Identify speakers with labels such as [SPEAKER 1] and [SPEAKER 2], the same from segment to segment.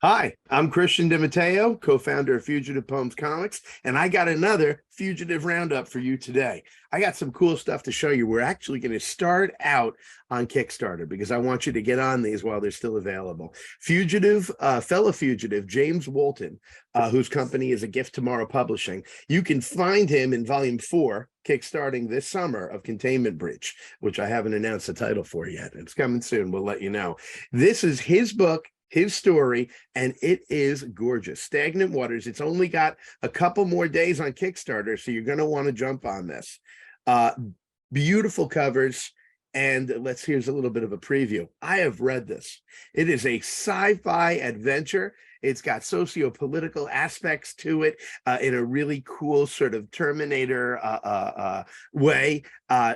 [SPEAKER 1] Hi, I'm Christian DiMatteo, co-founder of Fugitive Poems Comics, and I got another Fugitive Roundup for you today. I got some cool stuff to show you. We're actually going to start out on Kickstarter because I want you to get on these while they're still available. Fellow Fugitive, James Walton, whose company is A Gift Tomorrow Publishing. You can find him in Volume 4, kickstarting this summer, of Containment Breach, which I haven't announced the title for yet. It's coming soon. We'll let you know. This is his book, his story, and it is gorgeous. Stagnant Waters. It's only got a couple more days on Kickstarter, so you're going to want to jump on this. Beautiful covers, and here's a little bit of a preview. I have read this. It is a sci-fi adventure. It's got socio-political aspects to it in a really cool sort of Terminator way.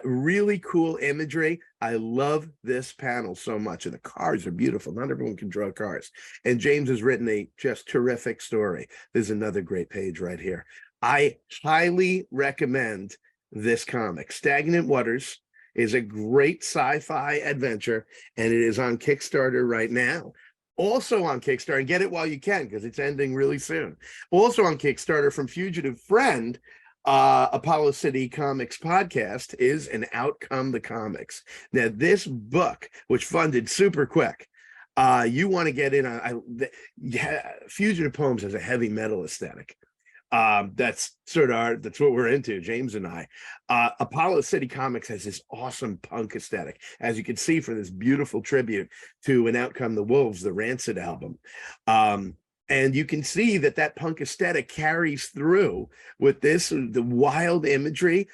[SPEAKER 1] Really cool imagery. I love this panel so much, and the cars are beautiful. Not everyone can draw cars. And James has written a just terrific story. There's another great page right here. I highly recommend this comic. Stagnant Waters is a great sci-fi adventure, and it is on Kickstarter right now. Also on Kickstarter, and get it while you can because it's ending really soon. Also on Kickstarter from Fugitive Friend, Apollo City Comics podcast, is An Outcome the Comics. Now, this book, which funded super quick, you want to get in on. Fugitive Poems has a heavy metal aesthetic. That's what we're into, James and I. Apollo City Comics has this awesome punk aesthetic, as you can see for this beautiful tribute to An Outcome the Wolves, the Rancid album. And you can see that punk aesthetic carries through with the wild imagery.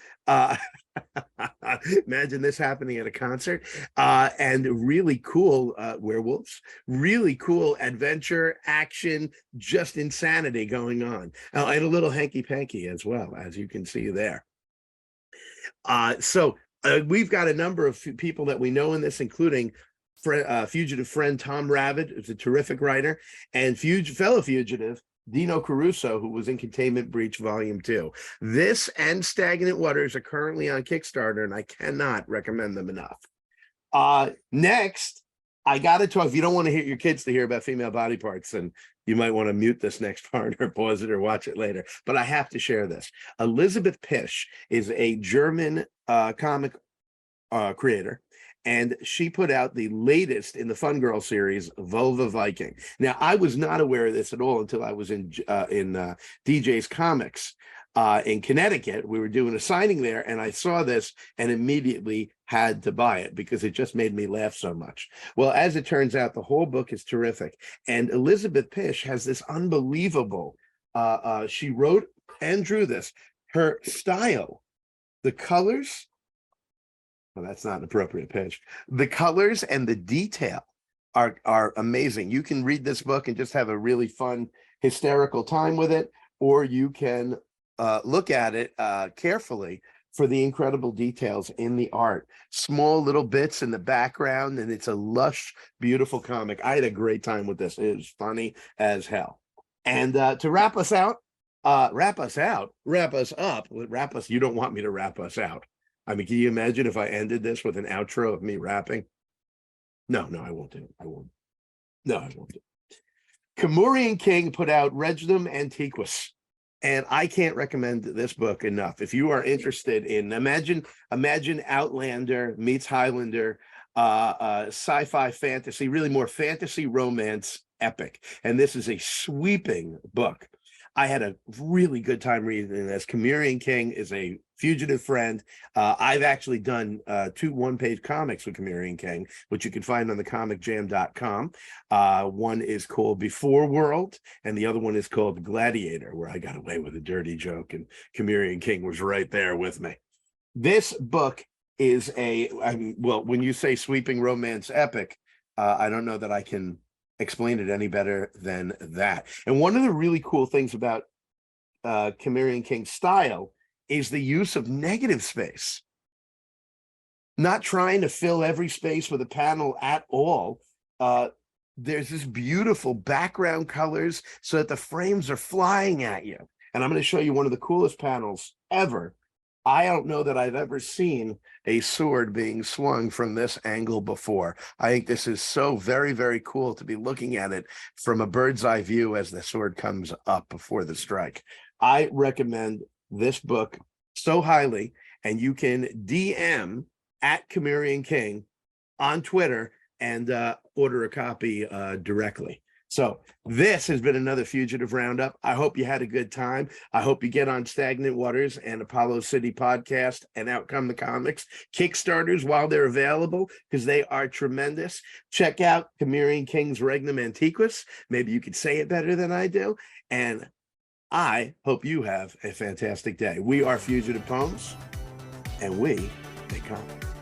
[SPEAKER 1] Imagine this happening at a concert, and really cool werewolves, really cool adventure, action, just insanity going on, and a little hanky-panky as well, as you can see there. So we've got a number of people that we know in this, including Fugitive friend Tom Rabbit, who's a terrific writer, and fellow fugitive Dino Caruso, who was in Containment Breach Volume 2. This and Stagnant Waters are currently on Kickstarter, and I cannot recommend them enough. Next, I got to talk. If you don't want to hear your kids to hear about female body parts, then you might want to mute this next part or pause it or watch it later. But I have to share this. Elizabeth Pish is a German comic creator, and she put out the latest in the Fungirl series, Vulva Viking. Now, I was not aware of this at all until I was in DJ's Comics in Connecticut. We were doing a signing there, and I saw this and immediately had to buy it because it just made me laugh so much. Well, as it turns out, the whole book is terrific. And Elizabeth Pish has this unbelievable, she wrote and drew this. Her style, the colors, well, that's not an appropriate page. The colors and the detail are amazing. You can read this book and just have a really fun, hysterical time with it, or you can look at it carefully for the incredible details in the art. Small little bits in the background, and it's a lush, beautiful comic. I had a great time with this. It was funny as hell. And to wrap us up, you don't want me to wrap us out. I mean, can you imagine if I ended this with an outro of me rapping? No, I won't do it. I won't do it. Kemurian King put out Regnum Antiquum, and I can't recommend this book enough. If you are interested in, imagine Outlander meets Highlander, sci-fi fantasy, really more fantasy romance epic. And this is a sweeping book. I had a really good time reading this. Kemurian King is a fugitive friend. I've actually done 2 one-page comics with Kemurian King, which you can find on thecomicjam.com. One is called Before World, and the other one is called Gladiator, where I got away with a dirty joke, and Kemurian King was right there with me. This book is when you say sweeping romance epic, I don't know that I can explain it any better than that. And one of the really cool things about Kemurian King's style is the use of negative space. Not trying to fill every space with a panel at all. There's this beautiful background colors so that the frames are flying at you. And I'm going to show you one of the coolest panels ever I don't know that I've ever seen a sword being swung from this angle before. I think this is so very, very cool to be looking at it from a bird's eye view as the sword comes up before the strike. I recommend this book so highly, and you can DM at Cimmerian King on Twitter and order a copy directly. So this has been another Fugitive Roundup. I hope you had a good time. I hope you get on Stagnant Waters and Apollo City Podcast and Outcome the Comics Kickstarters while they're available, because they are tremendous. Check out Cimmerian King's Regnum Antiquum. Maybe you could say it better than I do. And I hope you have a fantastic day. We are Fugitive Poems, and we make comics.